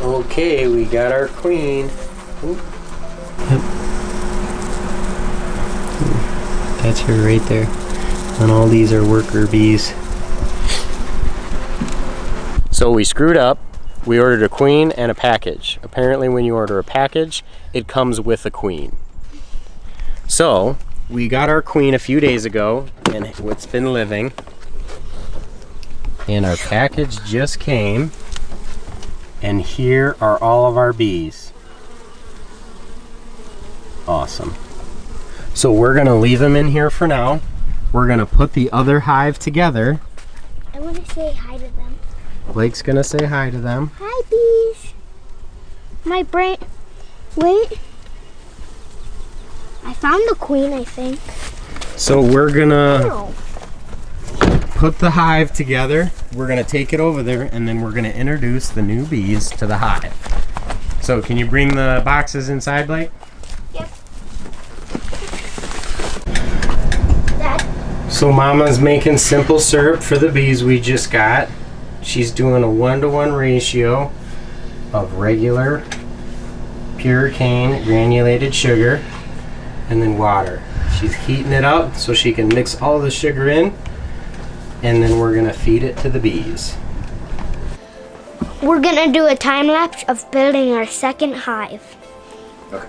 Okay, we got our queen. Ooh. Yep. That's her right there. And all these are worker bees. So we screwed up. We ordered a queen and a package. Apparently when you order a package, it comes with a queen. So we got our queen a few days ago and it's been living. And our package just came. And here are all of our bees. Awesome. So we're gonna leave them in here for now. We're gonna put the other hive together. I wanna say hi to them. Blake's gonna say hi to them. Hi, bees. My brain, wait. I found the queen, I think. So we're gonna put the hive together. We're gonna take it over there and then we're gonna introduce the new bees to the hive. So can you bring the boxes inside, Blake? Yep. Dad. So Mama's making simple syrup for the bees we just got. She's doing a 1-to-1 ratio of regular pure cane granulated sugar and then water. She's heating it up so she can mix all the sugar in, and then we're gonna feed it to the bees. We're gonna do a time lapse of building our second hive. Okay.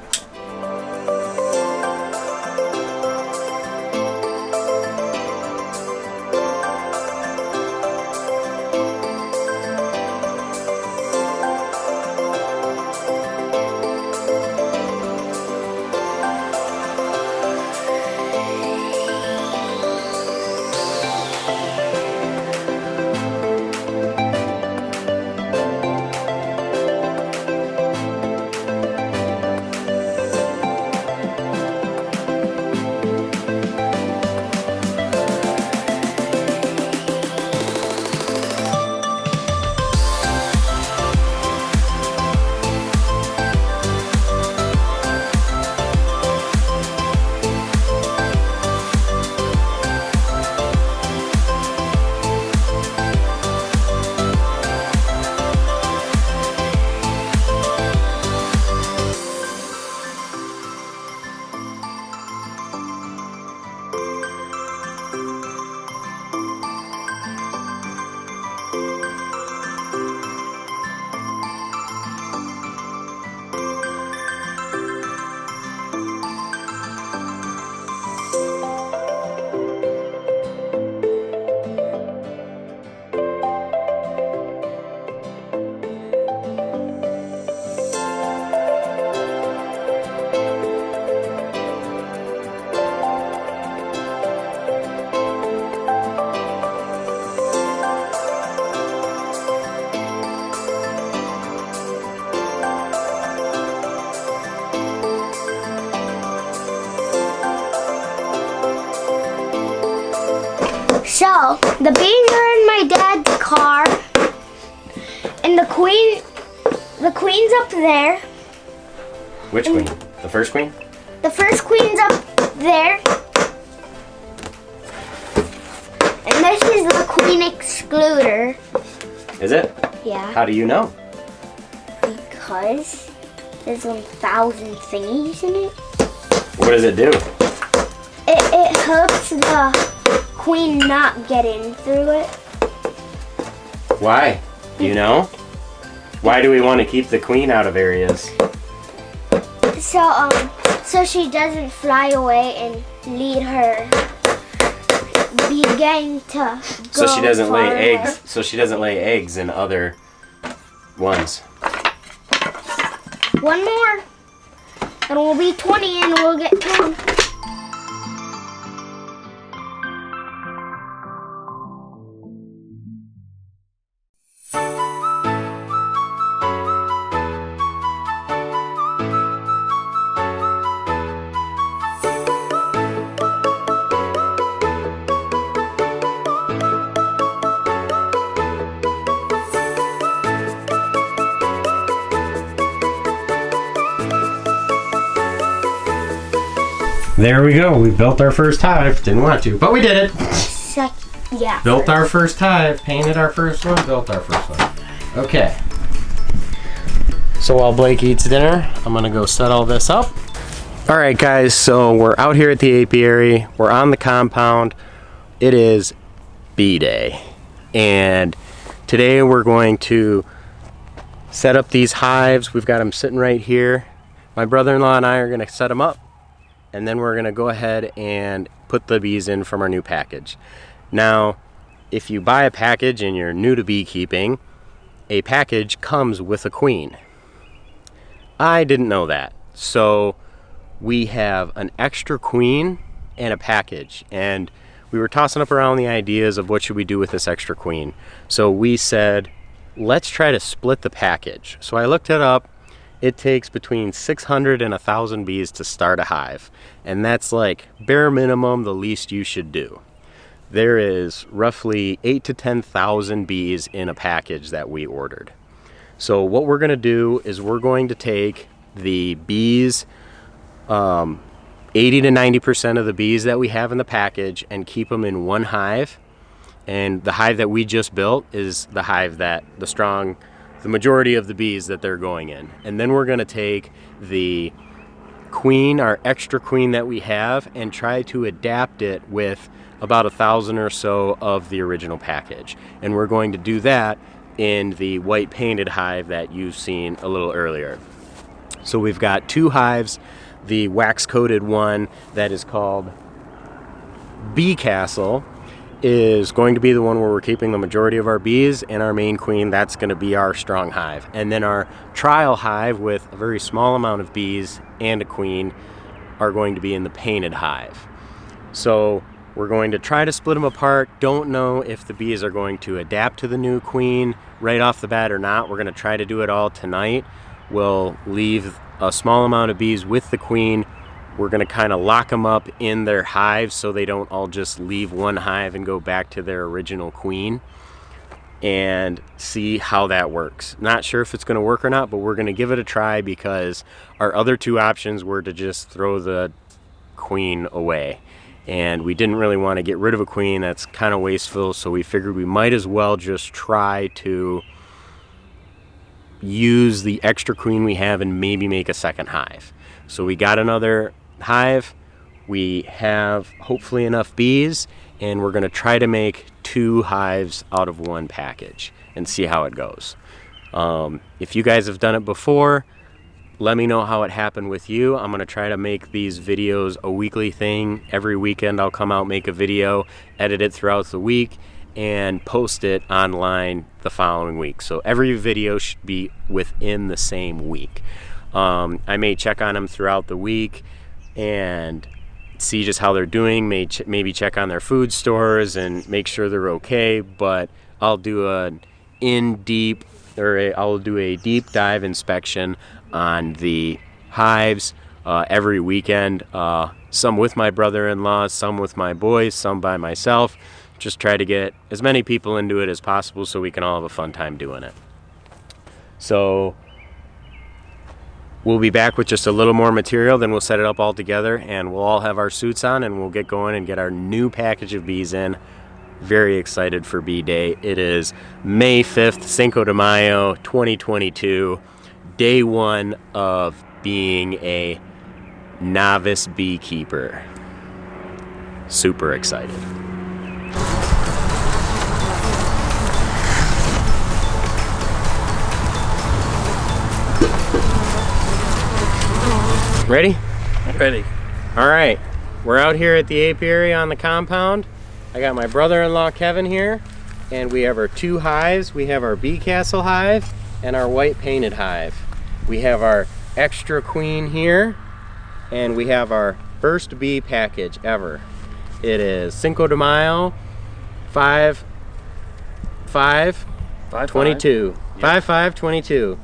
So, the bees are in my dad's car, and the queen's up there. Which queen? The first queen? The first queen's up there. And this is the queen excluder. Is it? Yeah. How do you know? Because there's 1,000 thingies in it. What does it do? It helps the queen not get in through it. Why? Do you know? Why do we want to keep the queen out of areas? So she doesn't fly away and lead her bee gang to go So she doesn't lay far away. eggs. So she doesn't lay eggs in other ones. One more, and we'll be 20, and we'll get 10. There we go. We built our first hive. Didn't want to, but we did it. Yeah. Built our first hive. Painted our first one. Built our first one. Okay. So while Blake eats dinner, I'm gonna go set all this up. All right, guys, so we're out here at the apiary. We're on the compound. It is bee day. And today we're going to set up these hives. We've got them sitting right here. My brother-in-law and I are gonna set them up, and then we're gonna go ahead and put the bees in from our new package. Now, if you buy a package and you're new to beekeeping, a package comes with a queen. I didn't know that. So we have an extra queen and a package, and we were tossing up around the ideas of what should we do with this extra queen. So we said, let's try to split the package. So I looked it up. It takes between 600 and 1,000 bees to start a hive, and that's like bare minimum, the least you should do. There is roughly 8 to 10,000 bees in a package that we ordered. So what we're going to do is we're going to take the bees, 80 to 90% of the bees that we have in the package, and keep them in one hive. And the hive that we just built is the hive that the majority of the bees that they're going in. And then we're going to take the queen, our extra queen that we have, and try to adapt it with about 1,000 or so of the original package. And we're going to do that in the white painted hive that you've seen a little earlier. So we've got two hives. The wax coated one that is called Bee Castle is going to be the one where we're keeping the majority of our bees, and our main queen, that's going to be our strong hive. And then our trial hive with a very small amount of bees and a queen are going to be in the painted hive. So we're going to try to split them apart. Don't know if the bees are going to adapt to the new queen right off the bat or not. We're going to try to do it all tonight. We'll leave a small amount of bees with the queen. We're going to kind of lock them up in their hives so they don't all just leave one hive and go back to their original queen, and see how that works. Not sure if it's going to work or not, but we're going to give it a try, because our other two options were to just throw the queen away. And we didn't really want to get rid of a queen. That's kind of wasteful, so we figured we might as well just try to use the extra queen we have and maybe make a second hive. So we got another hive. We have hopefully enough bees, and we're going to try to make 2 hives out of one package and see how it goes. If you guys have done it before, let me know how it happened with you. I'm going to try to make these videos a weekly thing. Every weekend I'll come out, make a video, edit it throughout the week, and post it online the following week. So every video should be within the same week. I may check on them throughout the week and see just how they're doing, maybe check on their food stores and make sure they're okay, but I'll do a deep dive inspection on the hives every weekend, some with my brother-in-law, some with my boys, some by myself. Just try to get as many people into it as possible so we can all have a fun time doing it. So we'll be back with just a little more material, then we'll set it up all together, and we'll all have our suits on, and we'll get going and get our new package of bees in. Very excited for Bee Day. It is May 5th, Cinco de Mayo, 2022. Day 1 of being a novice beekeeper. Super excited. Ready? Ready. All right, we're out here at the apiary on the compound. I got my brother-in-law Kevin here, and we have our 2 hives. We have our Bee Castle hive and our white painted hive. We have our extra queen here, and we have our first bee package ever. It is Cinco de Mayo, 5/5/22. 5/5/22.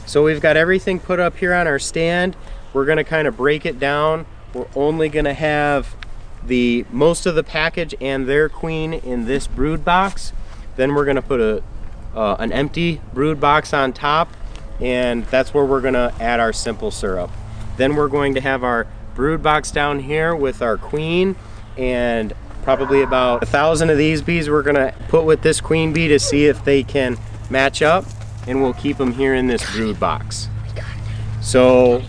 So we've got everything put up here on our stand. We're gonna kind of break it down. We're only gonna have most of the package and their queen in this brood box. Then we're gonna put an empty brood box on top, and that's where we're gonna add our simple syrup. Then we're going to have our brood box down here with our queen, and probably about 1,000 of these bees we're gonna put with this queen bee to see if they can match up, and we'll keep them here in this brood box. So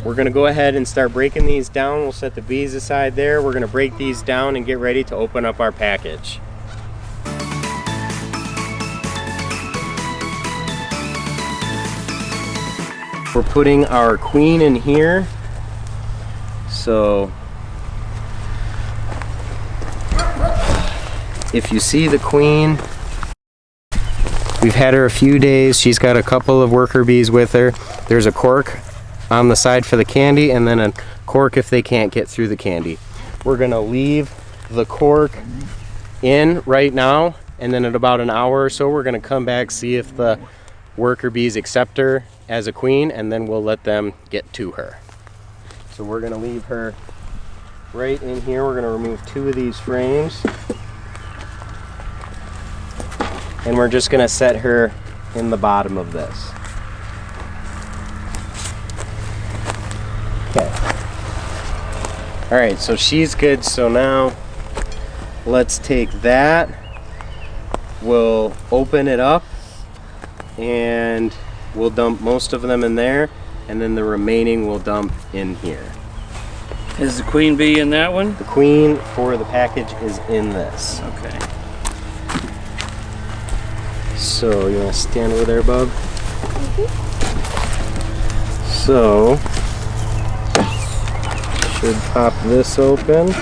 we're gonna go ahead and start breaking these down. We'll set the bees aside there. We're gonna break these down and get ready to open up our package. We're putting our queen in here. So if you see the queen, we've had her a few days. She's got a couple of worker bees with her. There's a cork on the side for the candy, and then a cork if they can't get through the candy. We're gonna leave the cork in right now, and then in about an hour or so we're gonna come back, see if the worker bees accept her as a queen, and then we'll let them get to her. So we're gonna leave her right in here. We're gonna remove 2 of these frames, and we're just gonna set her in the bottom of this. Okay. All right, so she's good. So now let's take that. We'll open it up and we'll dump most of them in there, and then the remaining we'll dump in here. Is the queen bee in that one? The queen for the package is in this. Okay. So you want to stand over there, bub? So should pop this open.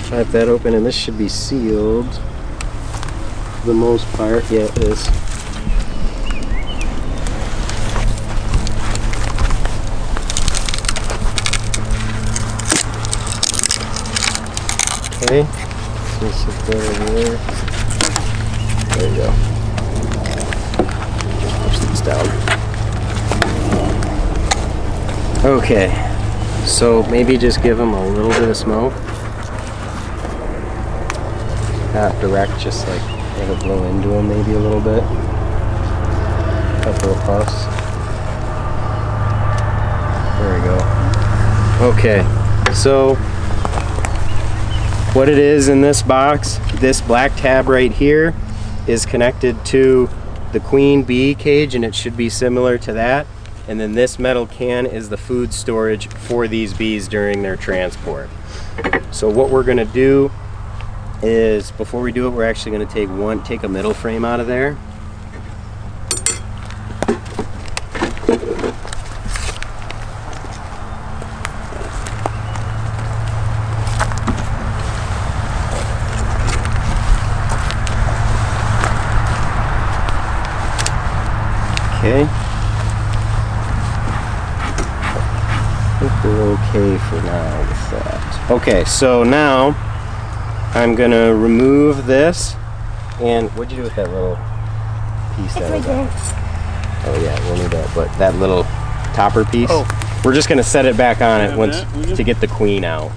Pop that open, and this should be sealed for the most part. Yeah, it is. Okay, so sit that over there. There you go. Just push these down. Okay, so maybe just give them a little bit of smoke. Not direct, just like let it blow into them maybe a little bit. Couple of puffs. There we go. Okay, so what it is in this box, this black tab right here is connected to the queen bee cage, and it should be similar to that. And then this metal can is the food storage for these bees during their transport. So what we're gonna do is, before we do it, we're actually gonna take a middle frame out of there. Okay. I think we're okay for now with that. Okay, so now I'm gonna remove this. And what'd you do with that little piece? It's right there. Oh yeah, we'll need that. But that little topper piece. Oh. We're just gonna set it back on it Have once that, to get the queen out.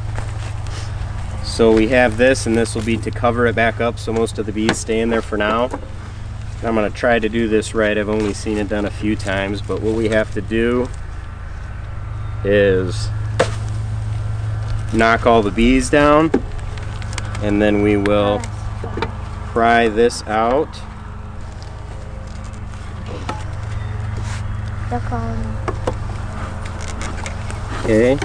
So we have this, and this will be to cover it back up so most of the bees stay in there for now. I'm going to try to do this right. I've only seen it done a few times, but what we have to do is knock all the bees down, and then we will pry this out. The colony. Okay.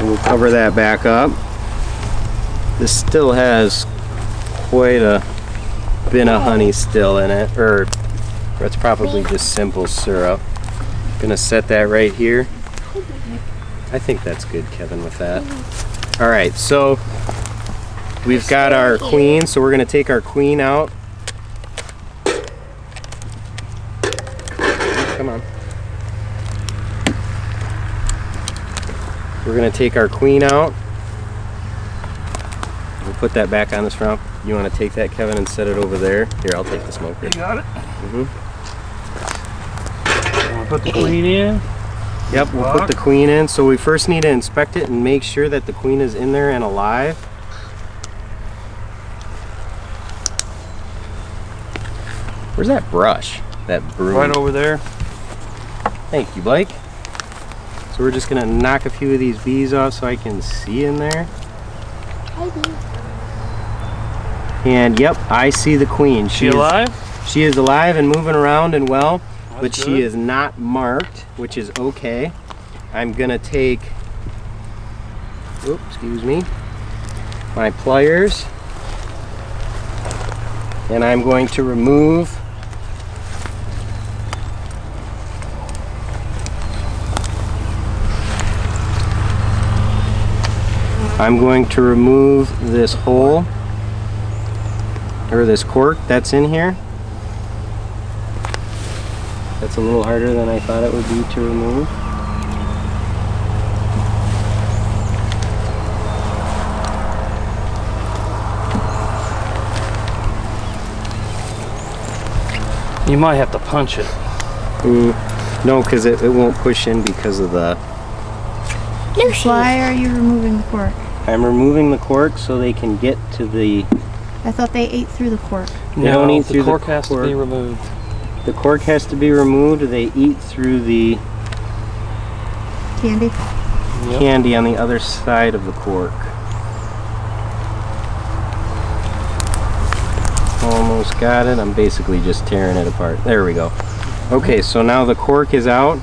We'll cover that back up. This still has quite a bit of honey still in it, or it's probably just simple syrup. Gonna set that right here. I think that's good, Kevin, with that. All right, so we've got our queen, so we're gonna take our queen out. Come on. We're gonna take our queen out. We'll put that back on this front. You wanna take that, Kevin, and set it over there? Here, I'll take the smoker. You got it? Mm-hmm. Put the queen in. Yep, we'll put the queen in. So we first need to inspect it and make sure that the queen is in there and alive. Where's that brush? That broom? Right over there. Thank you, Blake. So we're just gonna knock a few of these bees off so I can see in there. And yep, I see the queen. She alive? She is alive and moving around and well, but That's she good. is not marked, which is okay. I'm gonna take, oops, excuse me, my pliers, and I'm going to remove this hole, or this cork that's in here. That's a little harder than I thought it would be to remove. You might have to punch it. No, because it won't push in because of the... Why are you removing the cork? I'm removing the cork so they can get to the... I thought they ate through the cork. They don't eat through the cork the has to cork. be removed. The cork has to be removed. They eat through the Candy? Yep. candy on the other side of the cork. Almost got it. I'm basically just tearing it apart. There we go. Okay, so now the cork is out.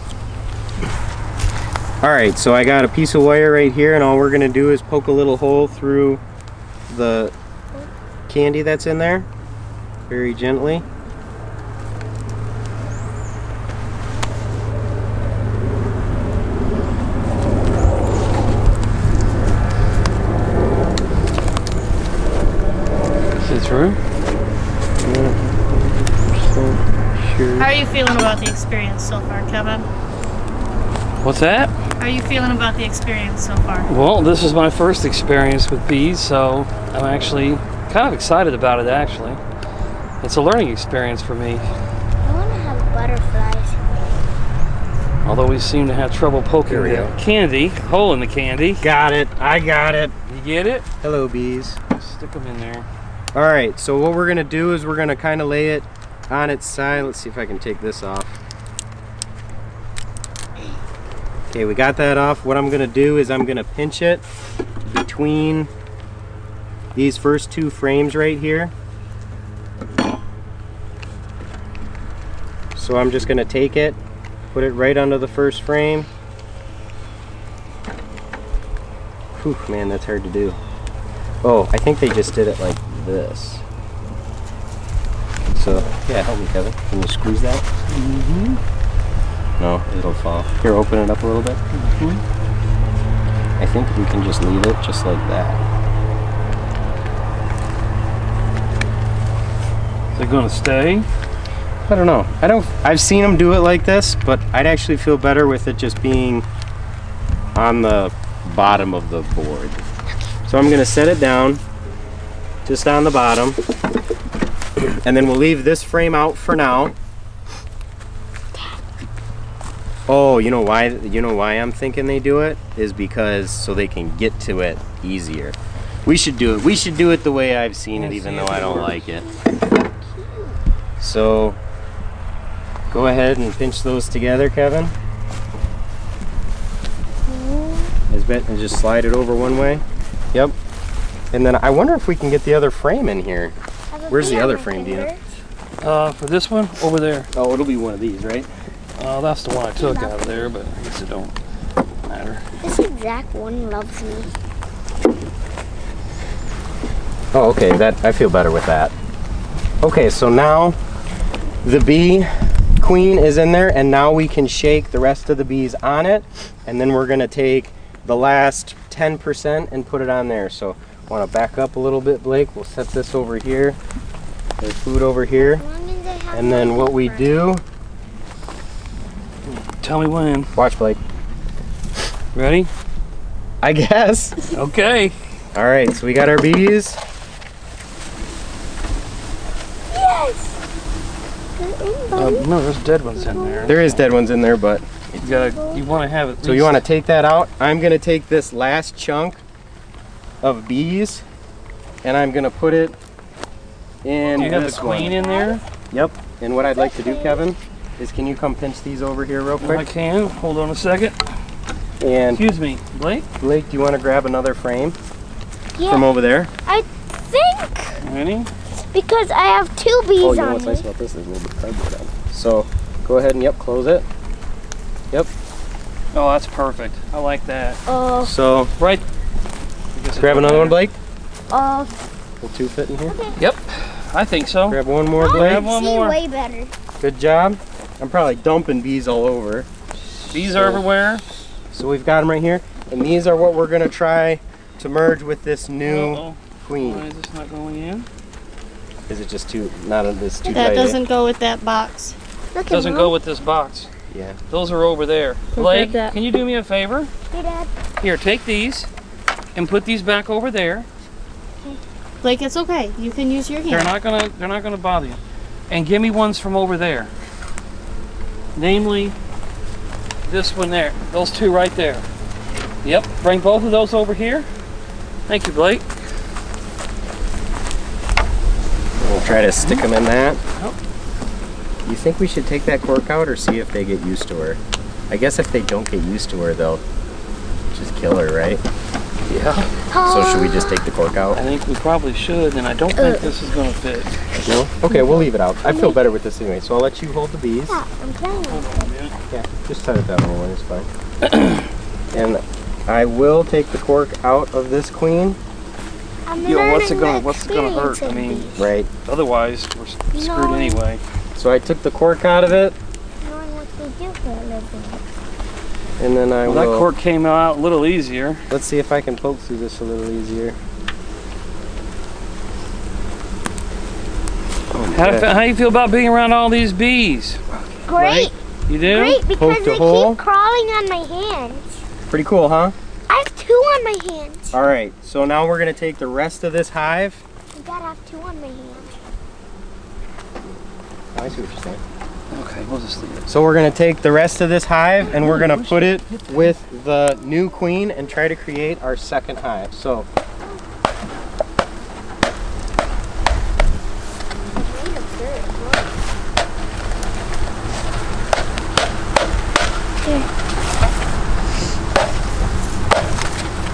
Alright, so I got a piece of wire right here, and all we're going to do is poke a little hole through the candy that's in there, very gently. See through? How are you feeling about the experience so far, Kevin? What's that? How are you feeling about the experience so far? Well, this is my first experience with bees, so I'm actually kind of excited about it, actually. It's a learning experience for me. I want to have butterflies. Although we seem to have trouble poking There we the go. candy, hole in the candy. Got it. I got it. You get it? Hello, bees. Stick them in there. Alright, so what we're going to do is we're going to kind of lay it on its side. Let's see if I can take this off. Okay, we got that off. What I'm going to do is I'm going to pinch it between these first two frames right here. So I'm just going to take it, put it right under the first frame. Whew, man, that's hard to do. Oh, I think they just did it like this. So, yeah, help me, Kevin. Can you squeeze that? Mm-hmm. No, it'll fall. Here, open it up a little bit. I think we can just leave it just like that. Is it going to stay? I don't know. I've seen them do it like this, but I'd actually feel better with it just being on the bottom of the board. So I'm gonna set it down just on the bottom, and then we'll leave this frame out for now. Oh, you know why I'm thinking they do it is because so they can get to it easier. We should do it the way I've seen it, even though I don't like it. So go ahead and pinch those together, Kevin. And just slide it over one way. Yep. And then I wonder if we can get the other frame in here. Where's the other frame, Dina? For this one, over there. Oh, it'll be one of these, right? That's the one I took out of there, but I guess it don't matter. This exact one loves me. Oh, okay. I feel better with that. Okay, so now the bee queen is in there, and now we can shake the rest of the bees on it, and then we're gonna take the last 10% and put it on there. So I want to back up a little bit, Blake. We'll set this over here. There's food over here. And then what we do, Tell me when. watch, Blake. Ready? I guess. Okay. All right, so we got our bees. Yes! No, there's dead ones in there. There is dead ones in there, but You want to have it. so you want to take that out. I'm gonna take this last chunk of bees, and I'm gonna put it in. Do you have the this queen one. in there? Yep. And what I'd like to do, Kevin, is can you come pinch these over here real I quick? can. Hold on a second. And Excuse me, Blake. Blake, do you want to grab another frame? Yeah. from over there? I think Ready? because I have 2 bees Oh, you know on what's me. nice about this? There's a little bit of cardboard on it. So go ahead and close it. Yep. Oh, that's perfect. I like that. So Right. grab another one, Blake. Uh, Will 2 fit in here? Yep. I think so. Grab one more, Blake. Grab one see more. way better. Good job. I'm probably dumping bees all over. Bees are everywhere. So we've got them right here. And these are what we're going to try to merge with this new Uh-oh. Why queen. is this not going in? Is it just too, not this too That tight? doesn't go with that box. Look Doesn't at go with this box. Yeah. Those are over there. Blake, that. can you do me a favor? Hey, Dad. Here, take these and put these back over there. Blake, it's okay. You can use your They're hand. not gonna bother you. And give me ones from over there. Namely, this one there. Those 2 right there. Yep. Bring both of those over here. Thank you, Blake. We'll try to stick them in that. Yep. You think we should take that cork out or see if they get used to her? I guess if they don't get used to her, they'll just kill her, right? Yeah. So should we just take the cork out? I think we probably should, and I don't think this is gonna fit. No? Okay, we'll leave it out. I feel better with this anyway, so I'll let you hold the bees. Yeah, I'm trying to. Yeah, just set it that way, it's fine. And I will take the cork out of this queen. I'm You know, what's it learning gonna the hurt? I experience mean, of bees. Right. otherwise we're screwed No. anyway. So I took the cork out of it, Knowing what they do for a living. and then I Well, will... that cork came out a little easier. Let's see if I can poke through this a little easier. How do you feel about being around all these bees? Great, You do? great, because Poked a they hole. keep crawling on my hands. Pretty cool, huh? I have 2 on my hands. All right, so now we're gonna take the rest of this hive. I gotta have 2 on my hands. I see what you're saying. Okay, we'll just leave it. So we're gonna take the rest of this hive and we're gonna put it with the new queen and try to create our second hive. So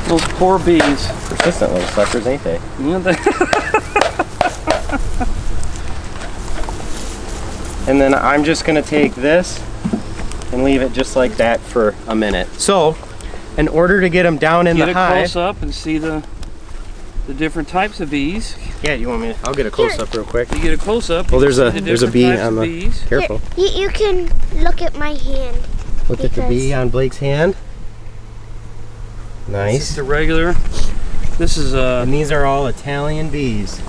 Those poor bees. persistent little suckers, ain't they? You know, And then I'm just gonna take this and leave it just like that for a minute. So, in order to get them down in Get the a hive, close up and see the different types of bees. yeah, you want me? I'll get a close up real quick. You get a close up. Well, there's a different bee types on of the. bees. Careful. You can look at my hand. Look at the bee on Blake's hand. This Nice. is the regular. This is And these are all Italian bees.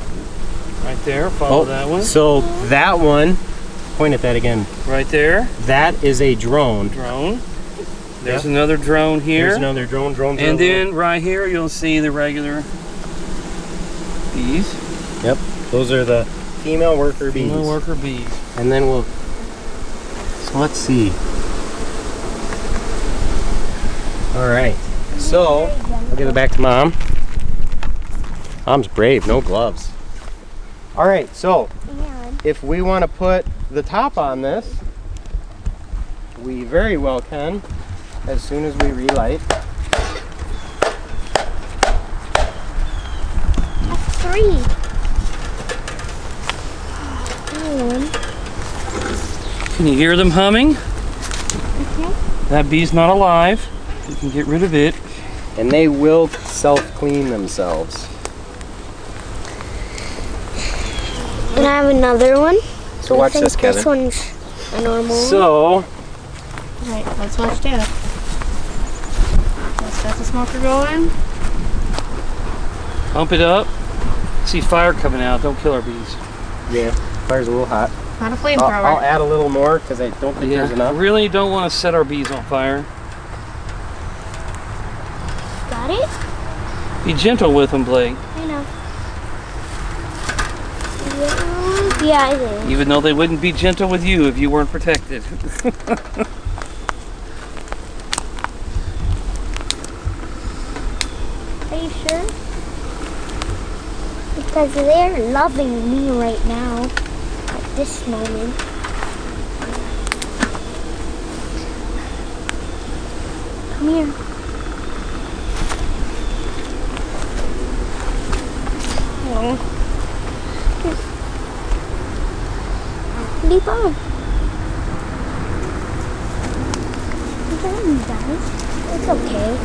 right there. Follow that one. So that one, point at that again. Right there. That is a drone. Drone. There's Yep. another drone here. Here's another drone. Drones. And are- then right here you'll see the regular bees. Yep. Those are the female worker bees. Female worker bees. And then we'll. So let's see. All right. So I'll give it back to Mom. Mom's brave. No gloves. All right. So And if we want to put the top on this, we very well can as soon as we relight. 3. Can you hear them humming? That bee's not alive. You can get rid of it. And they will self-clean themselves. And I have another one. So watch I think this, Kevin. This one's a normal one. So, Alright, let's watch Dad. Let's get the smoker going. Pump it up. See fire coming out. Don't kill our bees. yeah, fire's a little hot. Not a I'll flamethrower. add a little more because I don't think there's I enough. really don't want to set our bees on fire. Got it? Be gentle with them, Blake. I know. Yeah, I did. Even though they wouldn't be gentle with you if you weren't protected. Are you sure? Because they're loving me right now. At this moment. Come here. pretty fun. Guys, it's okay.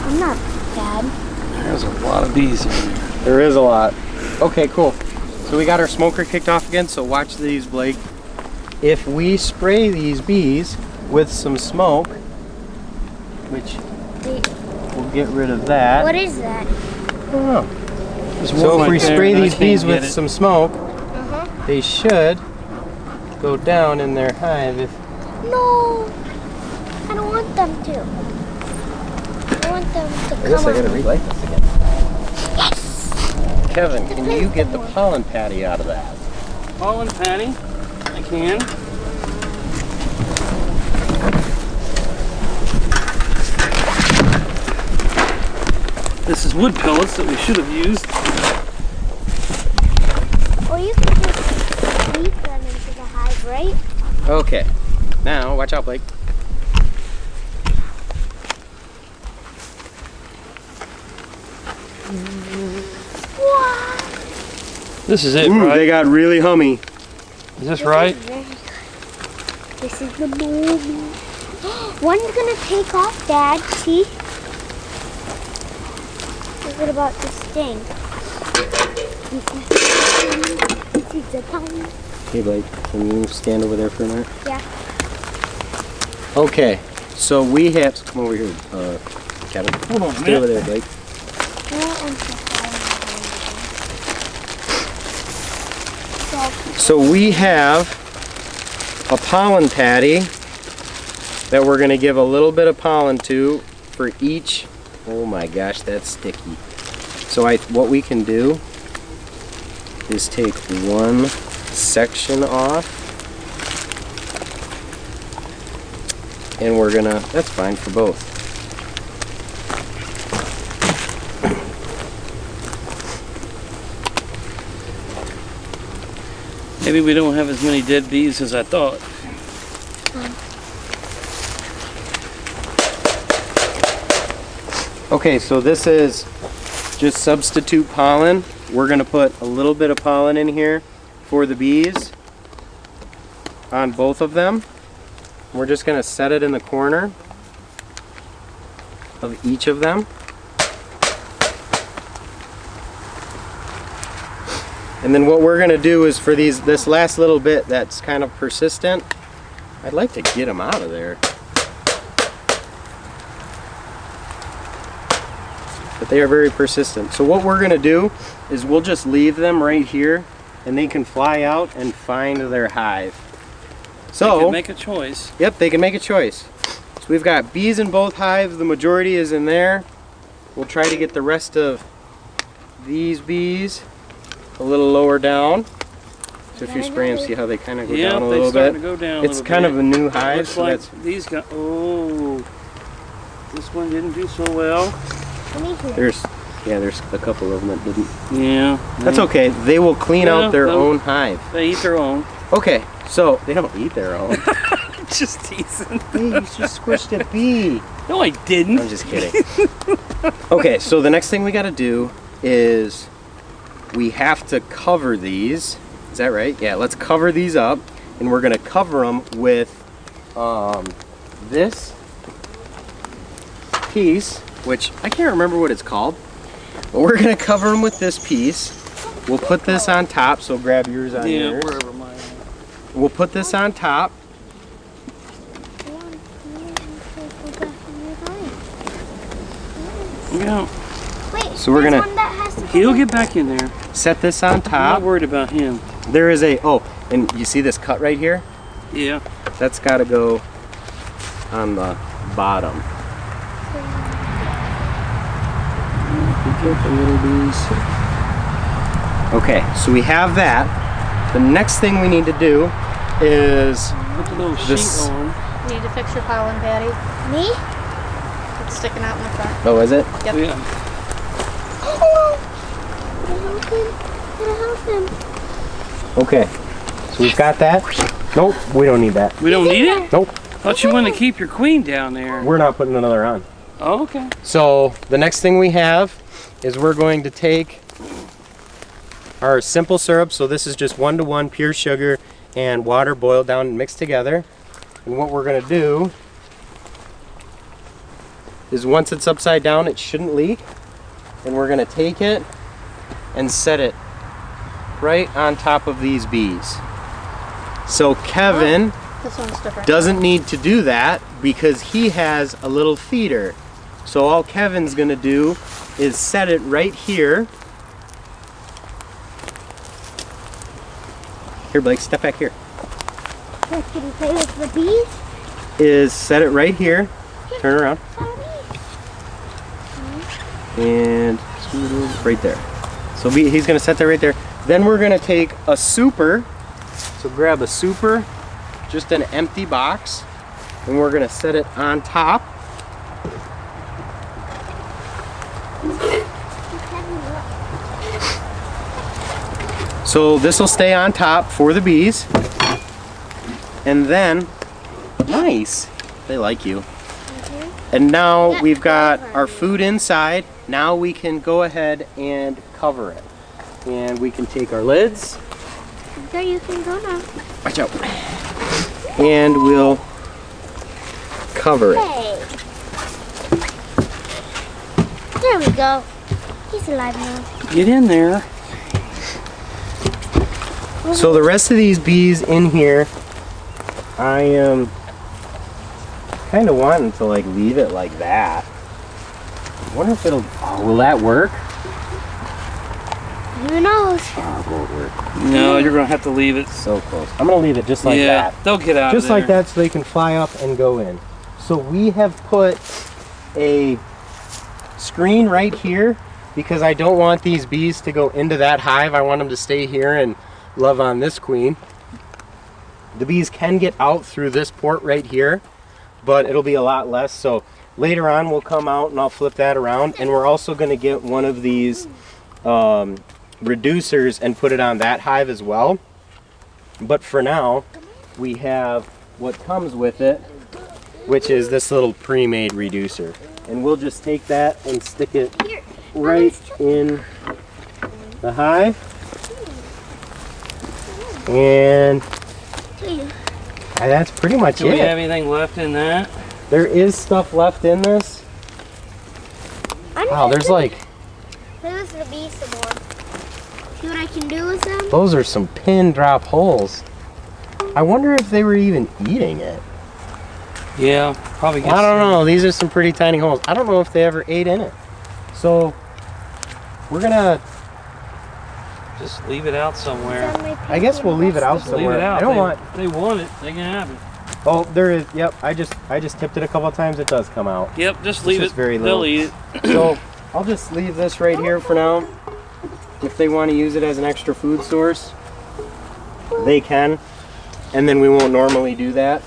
I'm not bad. There's a lot of bees in there. There is a lot. Okay, cool. So we got our smoker kicked off again, so watch these, Blake. If we spray these bees with some smoke, which we'll get rid of that. What is that? I don't know. There's So one if we right there, spray and I these can't bees get with it. some smoke, they should go down in their hive. If No, I don't want them to. I want them to I guess come I gotta on. relight this again. Kevin, can you get the pollen patty out of that? Pollen patty, I can. This is wood pellets that we should have used. Or you can just leave them into the hive, right? Okay. Now, watch out, Blake. Wow. This is it, Ooh, right? they got really hummy. Is this right? Very good. This is the movie. One's gonna take off, Dad. See? What about the sting? This is the time. Hey, Blake, can you stand over there for a minute? Yeah. Okay, so we have to come over here, Kevin. Hold on a Stay over minute. there, Blake. So we have a pollen patty that we're going to give a little bit of pollen to for each. Oh my gosh, that's sticky. So what we can do is take one section off, and we're gonna, that's fine for both. Maybe we don't have as many dead bees as I thought. Okay, so this is just substitute pollen. We're gonna put a little bit of pollen in here for the bees on both of them. We're just gonna set it in the corner of each of them. And then what we're gonna do is for this last little bit that's kind of persistent, I'd like to get them out of there. But they are very persistent. So what we're gonna do is we'll just leave them right here and they can fly out and find their hive. You So, can make a choice. yep, they can make a choice. So we've got bees in both hives, the majority is in there. We'll try to get the rest of these bees a little lower down. So if you spray them, see how they kind of go Yeah, down a they little starting bit? to go down a It's little kind bit. of a new hive, Looks so like that's, these got, oh, this one didn't do so well. there's a couple of them that didn't. Yeah. That's okay, they will clean Yeah, out their they'll- own hive. They eat their own. Okay, so they don't eat their own. Just teasing. Hey, you just squished a bee. No, I didn't. I'm just kidding. Okay, so the next thing we gotta do is we have to cover these. Is that right? Yeah, let's cover these up, and we're gonna cover them with this piece, which I can't remember what it's called, but we're gonna cover them with this piece. We'll put this on top, so grab yours on Yeah, yours. wherever mine. We'll put this on top. Yeah. Wait, So we're there's gonna- one that has to go He'll in. get back in there. Set this on I'm top. not worried about him. There is a, oh, and you see this cut right here? Yeah. That's got to go on the bottom. Be careful, little bees. Okay, so we have that. The next thing we need to do is Put the little This- sheet on. You need to fix your pollen patty. Me? It's sticking out in the front. oh, is it? Yep. Yeah. Oh, gotta help him. Okay, so we've got that. Nope, we don't need that. We don't need it? Nope, Thought you wanted to keep your queen down there. we're not putting another on. Oh, okay. So the next thing we have is we're going to take our simple syrup. So this is just 1-to-1 pure sugar and water boiled down and mixed together. And what we're gonna do is once it's upside down, it shouldn't leak. And we're gonna take it and set it right on top of these bees. So Kevin This one's different. doesn't need to do that because he has a little feeder. So all Kevin's gonna do is set it right here. Here, Blake, step back here. Can you play with the bees? Is set it right here. Turn around. And right there. So he's gonna set that right there. Then we're gonna take a super. So grab a super, just an empty box, and we're gonna set it on top. So this will stay on top for the bees. And then, nice, they like you. And now we've got our food inside. Now we can go ahead and cover it. And we can take our lids. There you can go now. Watch out. And we'll cover it. Hey. There we go. He's alive now. Get in there. So the rest of these bees in here, I am kind of wanting to like leave it like that. I wonder if it'll, oh, will that work? Who knows? Oh, it won't work. No, you're gonna have to leave it. So close. I'm gonna leave it just like Yeah, that. they'll get out Just of there. like that so they can fly up and go in. So we have put a screen right here because I don't want these bees to go into that hive. I want them to stay here and love on this queen. The bees can get out through this port right here, but it'll be a lot less. So later on we'll come out and I'll flip that around, and we're also going to get one of these reducers and put it on that hive as well. But for now we have what comes with it, which is this little pre-made reducer, and we'll just take that and stick it right in the hive. And that's pretty much Do we have it. anything left in that? There is stuff left in this. Wow, there's like, Play with the bees some more. See what I can do with them? those are some pin drop holes. I wonder if they were even eating it. Yeah, probably. I don't know. These are some pretty tiny holes. I don't know if they ever ate in it. So we're gonna, Just leave it out somewhere. I guess we'll leave it out Just leave somewhere. it out. I don't They- want. If they want it, they can have it. Oh, there is. Yep. I just tipped it a couple of times. It does come out. Yep, just It's leave just it. very They'll little. eat it. So I'll just leave this right here for now. If they want to use it as an extra food source, they can. And then we won't normally do that.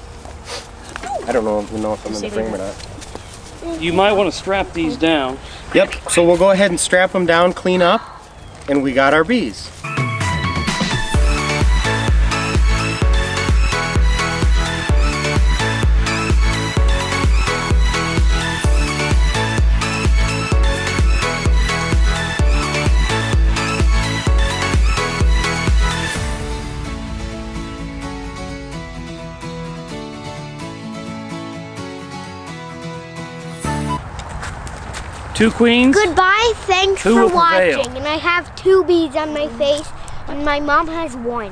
I don't know if I'm in the frame or not. You might want to strap these down. Yep. So we'll go ahead and strap them down, clean up, and we got our bees. Two queens. Goodbye, thanks Who for will prevail? watching. And I have 2 bees on my face, and my mom has 1.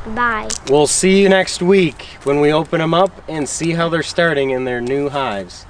Goodbye. We'll see you next week when we open them up and see how they're starting in their new hives.